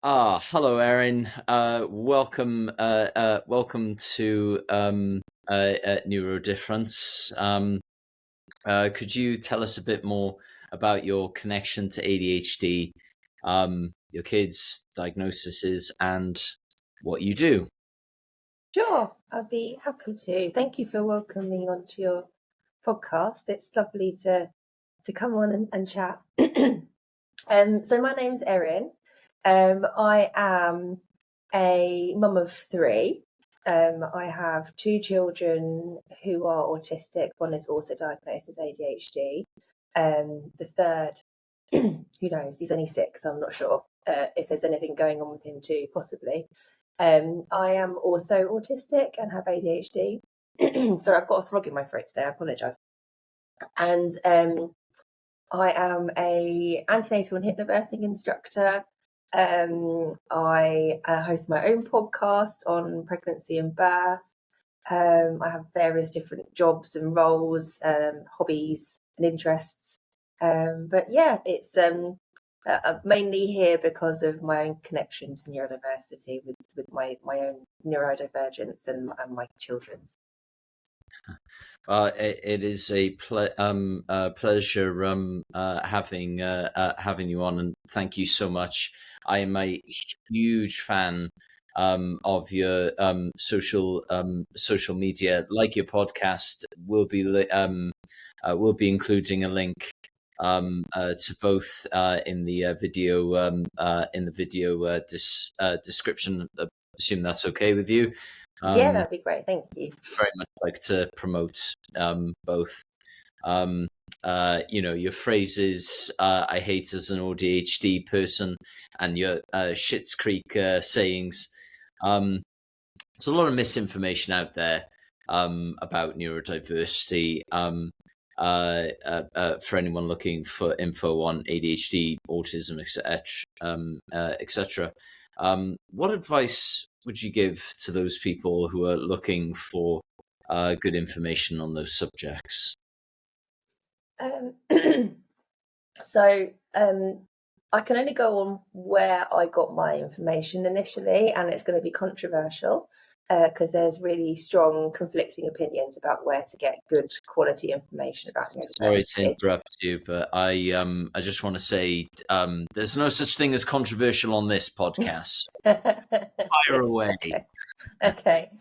Hello, Erin. Welcome to Neurodifference. Could you tell us a bit more about your connection to ADHD, your kids' diagnoses, and what you do? Sure, I'd be happy to. Thank you for welcoming me onto your podcast. It's lovely to come on and chat. So my name's Erin. I am a mum of three. I have two children who are autistic. One is also diagnosed as ADHD. The third, who knows? He's only 6. So I'm not sure if there's anything going on with him too, possibly. I am also autistic and have ADHD. So I've got a frog in my throat today. I apologise. And I am a antenatal and hypnobirthing instructor. I host my own podcast on pregnancy and birth. I have various different jobs and roles, hobbies and interests. But yeah, it's I'm mainly here because of my own connection to neurodiversity with my own neurodivergence and my children's. It is a pleasure having you on, and thank you so much. I am a huge fan of your social media. Like your podcast, we'll be including a link to both in the video description. Assume that's okay with you. Yeah, that'd be great. Thank you. Very much like to promote both. Your phrases, I hate as an ADHD person, and your Schitt's Creek sayings. There's a lot of misinformation out there about neurodiversity. For anyone looking for info on ADHD, autism, etc. What advice would you give to those people who are looking for good information on those subjects? So I can only go on where I got my information initially, and it's going to be controversial because there's really strong conflicting opinions about where to get good quality information about neurodiversity. Sorry to interrupt you, but I just want to say there's no such thing as controversial on this podcast. Fire away. Okay.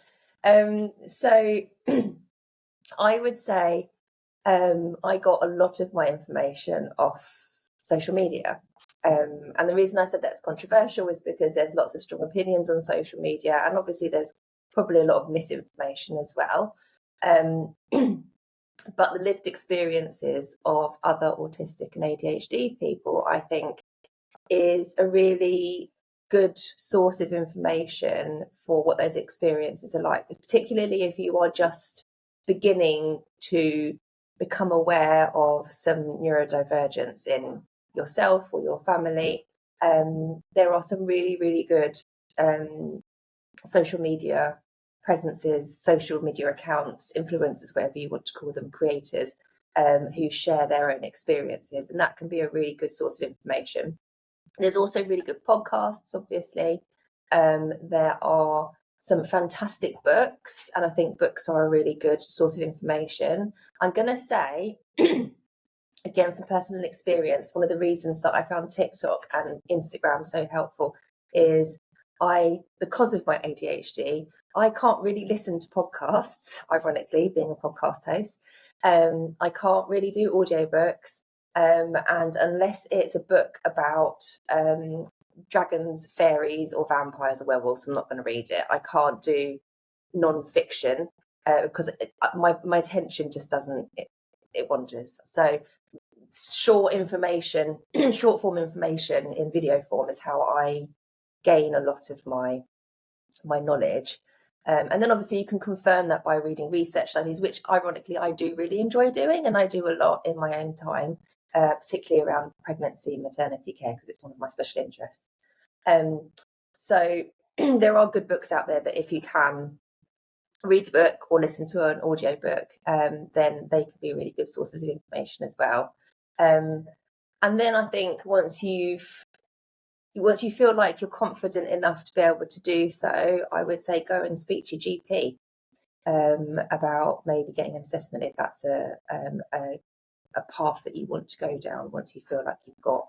So I would say I got a lot of my information off social media. And the reason I said that's controversial is because there's lots of strong opinions on social media, and obviously there's probably a lot of misinformation as well. But the lived experiences of other autistic and ADHD people, I think, is a really good source of information for what those experiences are like, particularly if you are just beginning to become aware of some neurodivergence in yourself or your family. There are some really, really good social media presences, social media accounts, influencers, whatever you want to call them, creators, who share their own experiences. And that can be a really good source of information. There's also really good podcasts, obviously. There are some fantastic books, and I think books are a really good source of information. I'm going to say, again, from personal experience, one of the reasons that I found TikTok and Instagram so helpful is because of my ADHD, I can't really listen to podcasts, ironically, being a podcast host. I can't really do audiobooks. And unless it's a book about dragons, fairies, or vampires or werewolves, I'm not going to read it. I can't do non-fiction because my attention just doesn't, it wanders. So short form information in video form is how I gain a lot of my knowledge. And then obviously you can confirm that by reading research studies, which ironically I do really enjoy doing, and I do a lot in my own time, particularly around pregnancy and maternity care, because it's one of my special interests. So there are good books out there that if you can read a book or listen to an audio book, then they could be really good sources of information as well. And then I think once you've once you feel like you're confident enough to be able to do so, I would say go and speak to your GP about maybe getting an assessment if that's a path that you want to go down. Once you feel like you've got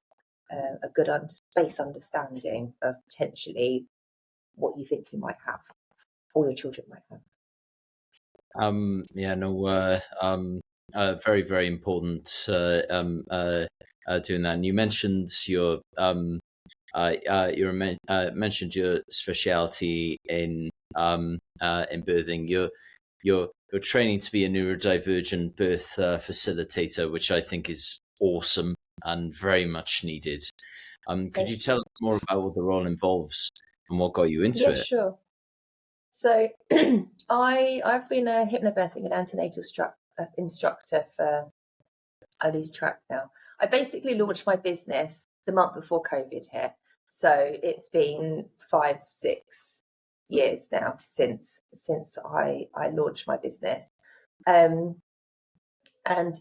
a good base understanding of potentially what you think you might have or your children might have. Very, very important doing that. And you mentioned mentioned your speciality in birthing. You're training to be a neurodivergent birth facilitator, which I think is awesome and very much needed. Could you tell us more about what the role involves and what got you into it? Yeah, sure. So I've been a hypnobirthing and antenatal instructor for, I lose track now. I basically launched my business the month before COVID hit. So it's been 5-6 years now since I launched my business. And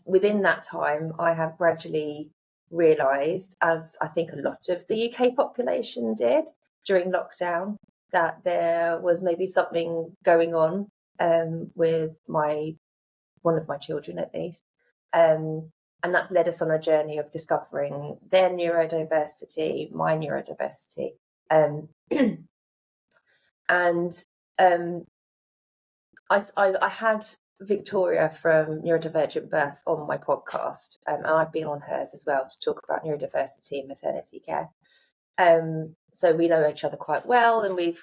within that time, I have gradually realised, as I think a lot of the UK population did during lockdown, that there was maybe something going on with one of my children at least. And that's led us on a journey of discovering their neurodiversity, my neurodiversity. I had Victoria from Neurodivergent Birth on my podcast, and I've been on hers as well to talk about neurodiversity and maternity care. So we know each other quite well, and we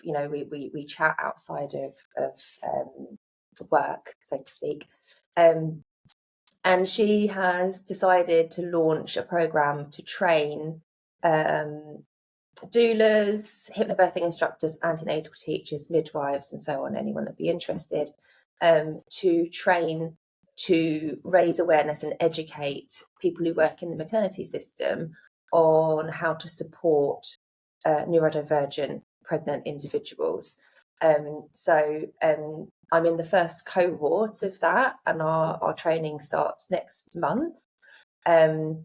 chat outside of work, so to speak. And she has decided to launch a program to train doulas, hypnobirthing instructors, antenatal teachers, midwives, and so on, anyone that'd be interested, to train to raise awareness and educate people who work in the maternity system on how to support neurodivergent pregnant individuals. So I'm in the first cohort of that, and our training starts next month. I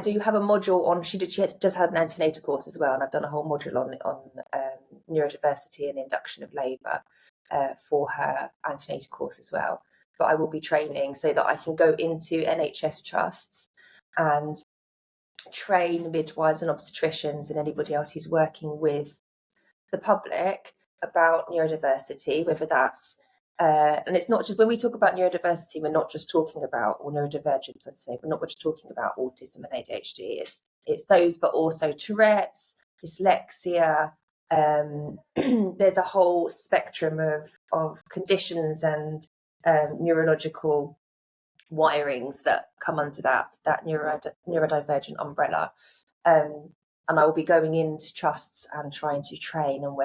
do have a module on. She just had an antenatal course as well, and I've done a whole module on neurodiversity and induction of labour for her antenatal course as well. But I will be training so that I can go into NHS trusts and train midwives and obstetricians and anybody else who's working with the public about neurodiversity, whether that's and it's not just when we talk about neurodiversity, we're not just talking about, or neurodivergence, let's say, we're not just talking about autism and ADHD. It's those, but also Tourette's, dyslexia. There's a whole spectrum of conditions and neurological wirings that come under that neurodivergent umbrella. And I will be going into trusts and trying to train and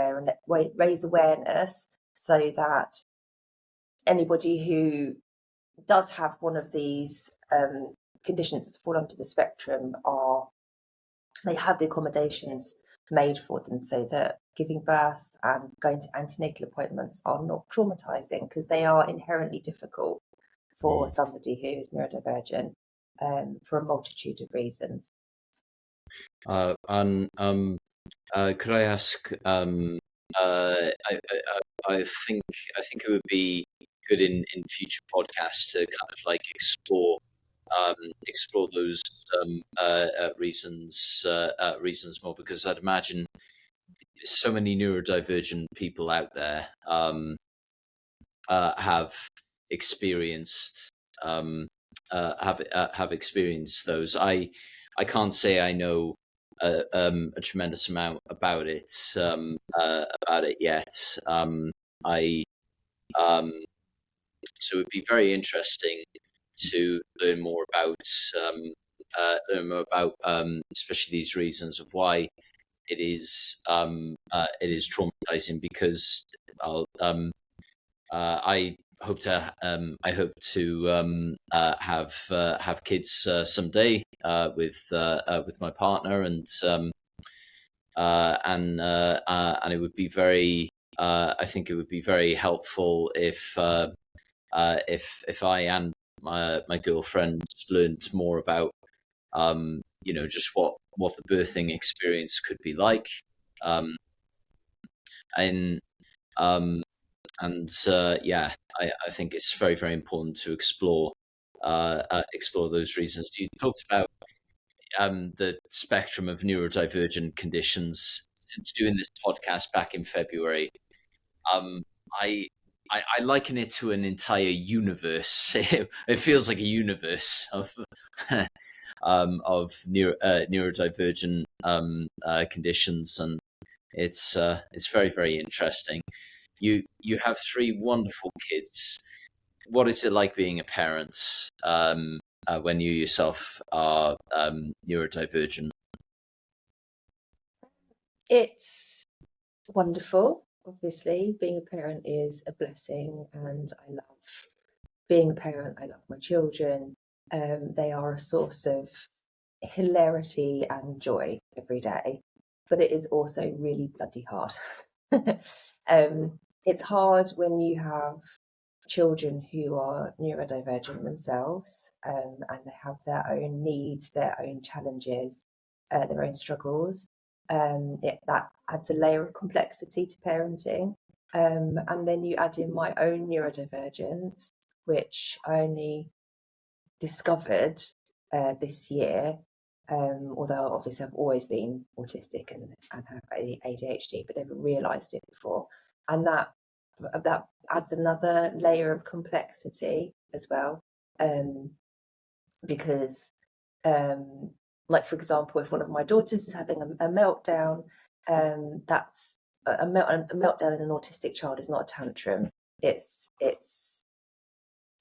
raise awareness so that anybody who does have one of these conditions that fall under the spectrum they have the accommodations made for them, so that giving birth and going to antenatal appointments are not traumatizing, because they are inherently difficult for somebody who is neurodivergent for a multitude of reasons. Could I ask? I think it would be good in future podcasts to kind of like explore those reasons more, because I'd imagine so many neurodivergent people out there have experienced those. I can't say I know a tremendous amount about it yet. So it'd be very interesting to learn more about especially these reasons of why it is traumatizing, because I hope to have kids someday with my partner, and it would be very I think it would be very helpful if I and my girlfriend learned more about just what the birthing experience could be like. Um, and yeah, I think it's very, very important to explore those reasons. You talked about the spectrum of neurodivergent conditions. Since doing this podcast back in February, um, I, I liken it to an entire universe. It feels like a universe of neurodivergent conditions, and it's very, very interesting. You have three wonderful kids. What is it like being a parent when you yourself are neurodivergent? It's wonderful. Obviously, being a parent is a blessing, and I love being a parent. I love my children. They are a source of hilarity and joy every day, but it is also really bloody hard. It's hard when you have children who are neurodivergent themselves, and they have their own needs, their own challenges, their own struggles. That adds a layer of complexity to parenting. And then you add in my own neurodivergence, which I only discovered this year, although obviously I've always been autistic and have ADHD, but never realised it before. And that adds another layer of complexity as well, because like, for example, if one of my daughters is having a meltdown, that's a meltdown in an autistic child is not a tantrum. It's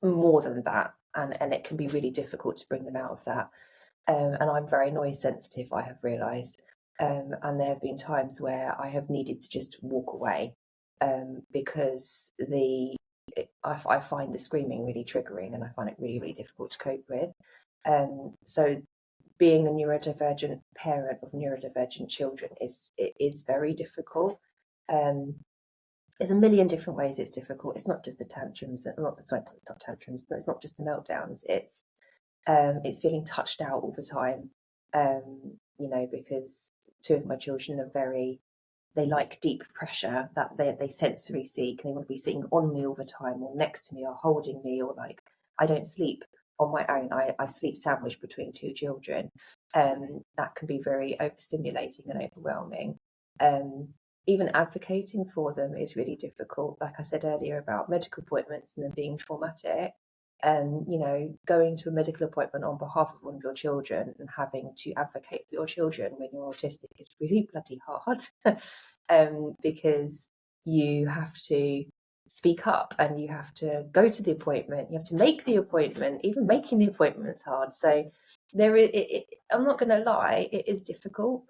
more than that, and it can be really difficult to bring them out of that. And I'm very noise sensitive, I have realised, and there have been times where I have needed to just walk away, because I find the screaming really triggering, and I find it really, really difficult to cope with. So being a neurodivergent parent of neurodivergent children is very difficult. There's a million different ways it's difficult. It's not just the tantrums, not tantrums. It's not just the meltdowns. It's feeling touched out all the time. Because two of my children are they like deep pressure, that they sensory seek. They want to be sitting on me all the time, or next to me, or holding me, or like, I don't sleep on my own. I sleep sandwiched between two children. That can be very overstimulating and overwhelming. Even advocating for them is really difficult. Like I said earlier about medical appointments and them being traumatic, going to a medical appointment on behalf of one of your children and having to advocate for your children when you're autistic is really bloody hard, because you have to speak up and you have to go to the appointment, you have to make the appointment. Even making the appointment's hard. So I'm not going to lie, it is difficult,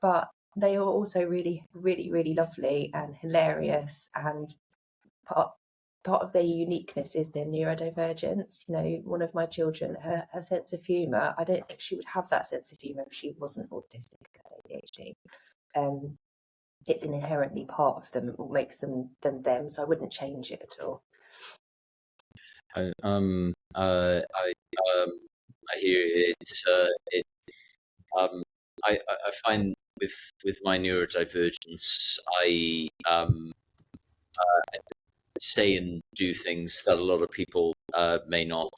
but they are also really, really, really lovely and hilarious, and part of their uniqueness is their neurodivergence. One of my children, her sense of humour, I don't think she would have that sense of humour if she wasn't autistic or ADHD. It's an inherently part of them. It makes them. So I wouldn't change it at all. I hear it. I find with my neurodivergence, I say and do things that a lot of people may not.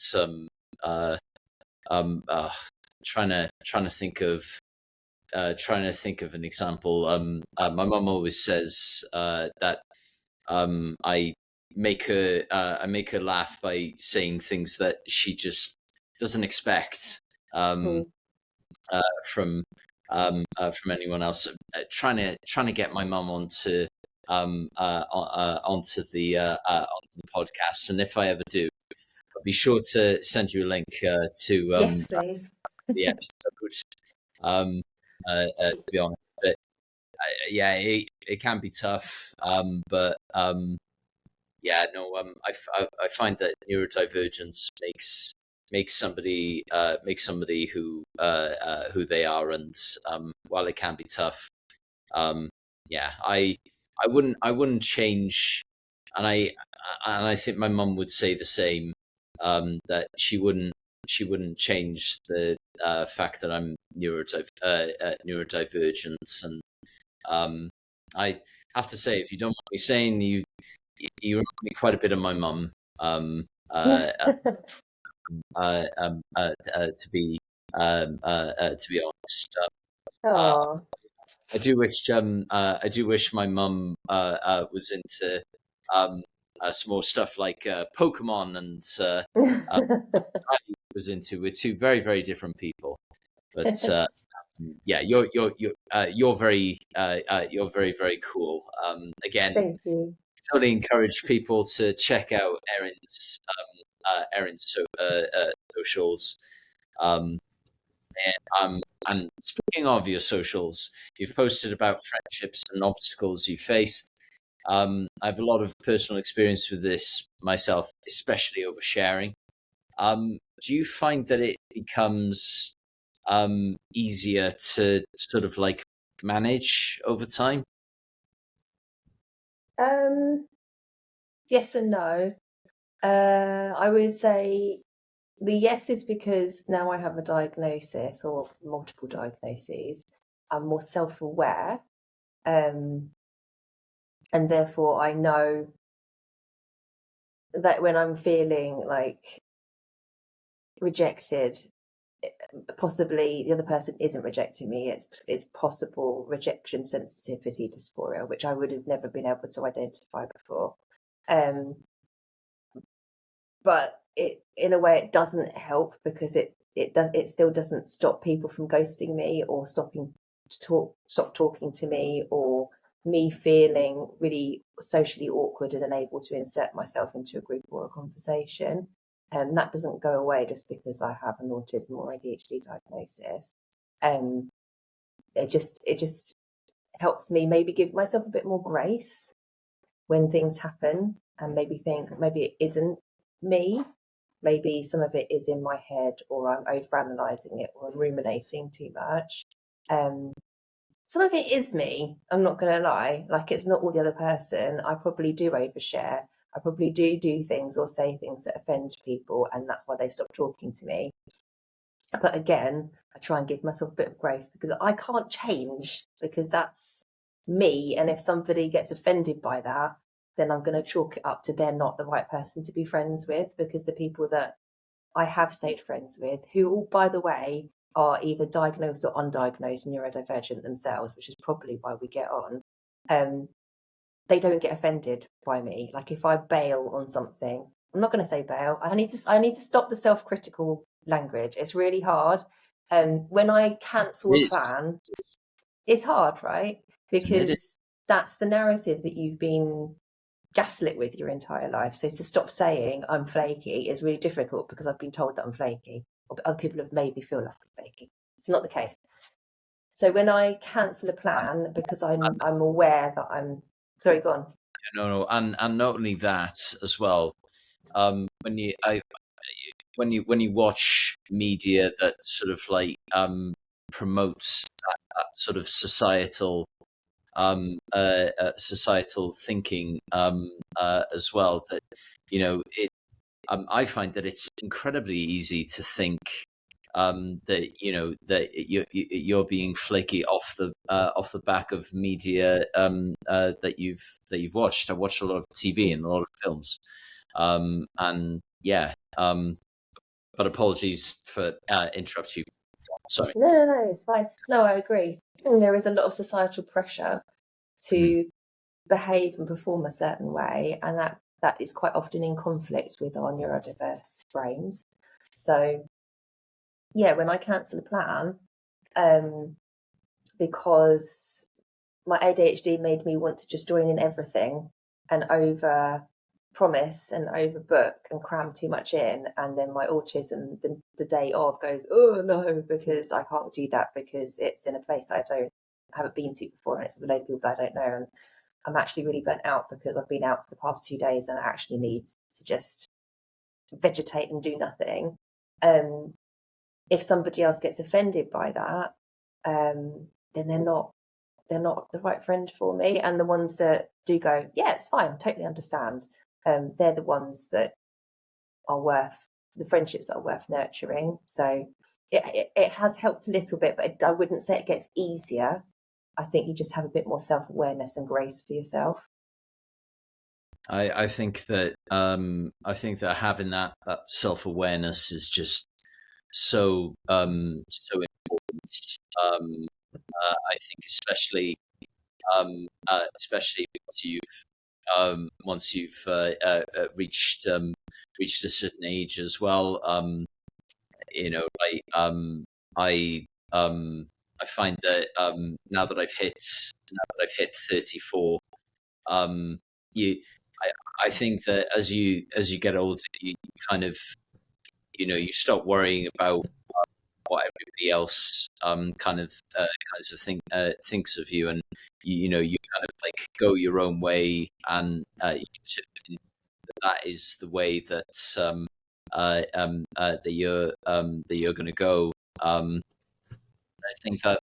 Trying to think of an example. My mum always says that I make her laugh by saying things that she just doesn't expect from anyone else. Trying to get my mum onto the podcast, and if I ever do, I'll be sure to send you a link to yes, please. the episode. To be honest, but yeah, it can be tough. But yeah, no. I find that neurodivergence makes somebody who they are, and while it can be tough, yeah, I wouldn't change, and I think my mum would say the same, that she wouldn't she wouldn't change the fact that I'm neurodivergent, and I have to say, if you don't mind me saying, you remind me quite a bit of my mum. To be honest, uh, Oh. I do wish my mum was into some more stuff like Pokemon, and I was into. We're two very, very different people. But yeah, you're very, very cool. Again, Thank you. totally encourage people to check out Erin's socials. Um, and speaking of your socials, you've posted about friendships and obstacles you faced. I have a lot of personal experience with this myself, especially oversharing. Do you find that it becomes easier to sort of like manage over time? Yes and no. I would say the yes is because now I have a diagnosis or multiple diagnoses. I'm more self-aware, and therefore I know that when I'm feeling like rejected, possibly the other person isn't rejecting me. It's possible rejection sensitivity dysphoria, which I would have never been able to identify before. But it, in a way, it doesn't help because it still doesn't stop people from ghosting me or stop talking to me, or me feeling really socially awkward and unable to insert myself into a group or a conversation. That doesn't go away just because I have an autism or ADHD diagnosis. It just helps me maybe give myself a bit more grace when things happen, and maybe think maybe it isn't me. Maybe some of it is in my head, or I'm overanalyzing it, or I'm ruminating too much. Some of it is me. I'm not going to lie. Like, it's not all the other person. I probably do overshare. I probably do things or say things that offend people, and that's why they stop talking to me. But again, I try and give myself a bit of grace because I can't change, because that's me. And if somebody gets offended by that, then I'm going to chalk it up to they're not the right person to be friends with, because the people that I have stayed friends with, who all, by the way, are either diagnosed or undiagnosed neurodivergent themselves, which is probably why we get on, they don't get offended by me. Like, if I bail on something, I'm not going to say bail. I need to stop the self-critical language. It's really hard. When I cancel a plan, it's hard, right? Because that's the narrative that you've been gaslit with your entire life. So to stop saying I'm flaky is really difficult, because I've been told that I'm flaky, or other people have made me feel like I'm flaky. It's not the case. So when I cancel a plan because I'm aware that I'm sorry, go on. No, and not only that as well. When you watch media that sort of like promotes that sort of societal thinking as well, that it I find that it's incredibly easy to think that you're being flaky off the back of media that you've watched. I watched a lot of TV and a lot of films, and yeah. But apologies for interrupting you. Sorry. No, it's fine. No, I agree. There is a lot of societal pressure to behave and perform a certain way, and that is quite often in conflict with our neurodiverse brains. So yeah, when I cancel a plan, because my ADHD made me want to just join in everything and over promise and overbook and cram too much in, and then my autism the day of goes, oh no, because I can't do that because it's in a place that I haven't been to before, and it's with a load of people that I don't know, and I'm actually really burnt out because I've been out for the past 2 days and I actually need to just vegetate and do nothing. If somebody else gets offended by that, then they're not the right friend for me. And the ones that do go, yeah, it's fine, totally understand, they're the ones that are worth the friendships that are worth nurturing. So it has helped a little bit, but I wouldn't say it gets easier. I think you just have a bit more self-awareness and grace for yourself. I think that having that self-awareness is just so so important. I think especially once you've reached a certain age as well. You know, I I find that now that I've hit 34, you I think that as you get older, you kind of you stop worrying about what everybody else kinds of thinks of you, and you kind of like go your own way, and that is the way that that you're going to go. I think that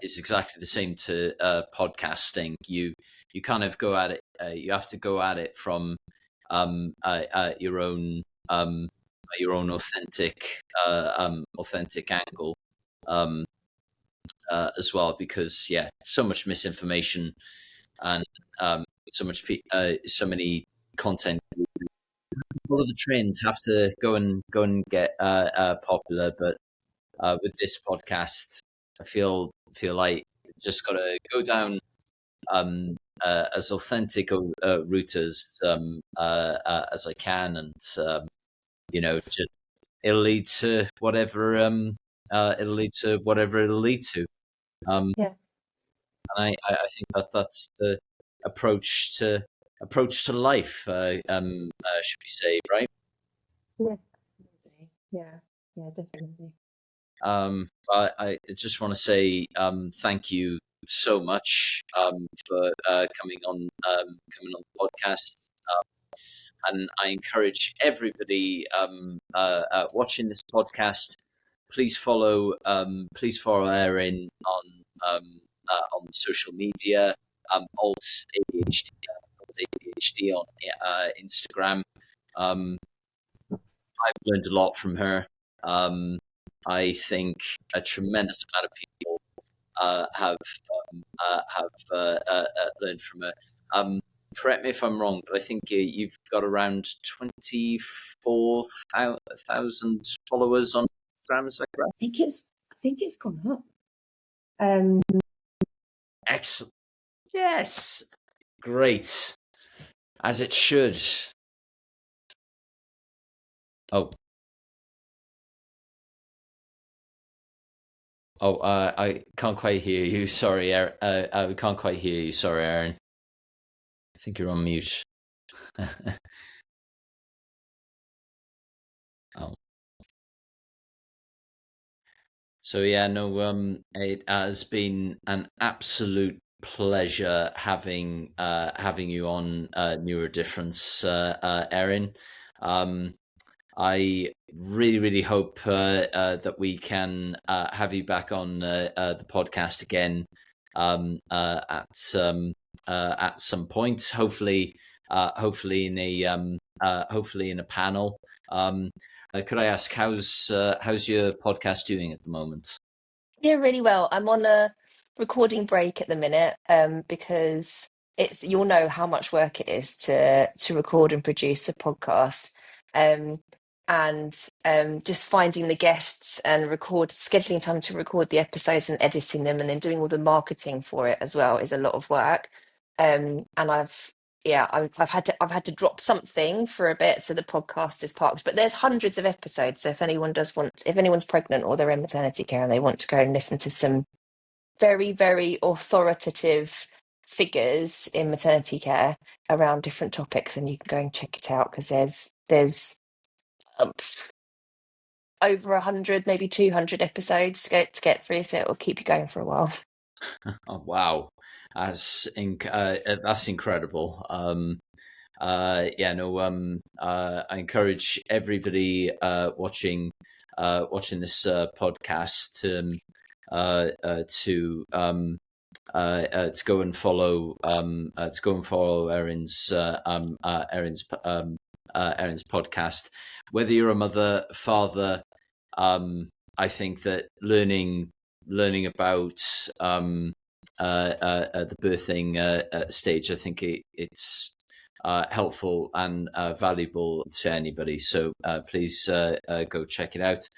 is exactly the same to podcasting. You kind of go at it. You have to go at it from your own authentic angle as well, because so much misinformation and so many content. A lot of the trends have to go and get popular, but with this podcast, I feel like just got to go down as authentic a route as I can, and just it'll lead to whatever it'll lead to. Yeah. And I think that's the approach to life, should we say, right? Yeah, absolutely. Yeah, definitely. But I just want to say thank you so much for coming on the podcast. And I encourage everybody watching this podcast, please follow Erin on social media, alt ADHD on Instagram. I've learned a lot from her. I think a tremendous amount of people have learned from her. Correct me if I'm wrong, but I think you've got around 24,000 followers on Instagram. Is that correct? I think it's gone up. Excellent. Yes. Great. As it should. Oh. I can't quite hear you. Sorry, we can't quite hear you. Sorry, Erin. I think you're on mute. Oh. So it has been an absolute pleasure having you on Neurodifference, Erin. I really hope that we can have you back on the podcast again at some point. Hopefully in a panel. Could I ask how's your podcast doing at the moment? Yeah, really well. I'm on a recording break at the minute because you'll know how much work it is to record and produce a podcast. And just finding the guests and scheduling time to record the episodes and editing them, and then doing all the marketing for it as well is a lot of work. And I've had to drop something for a bit, so the podcast is parked. But there's hundreds of episodes, so if anyone's pregnant or they're in maternity care and they want to go and listen to some very, very authoritative figures in maternity care around different topics, then you can go and check it out, because there's over 100, maybe 200 episodes to get through, so it will keep you going for a while. Oh, wow, that's incredible. I encourage everybody watching this podcast to go and follow Erin's Erin's podcast. Whether you're a mother, father, I think that learning about the birthing stage, I think it's helpful and valuable to anybody. So please go check it out.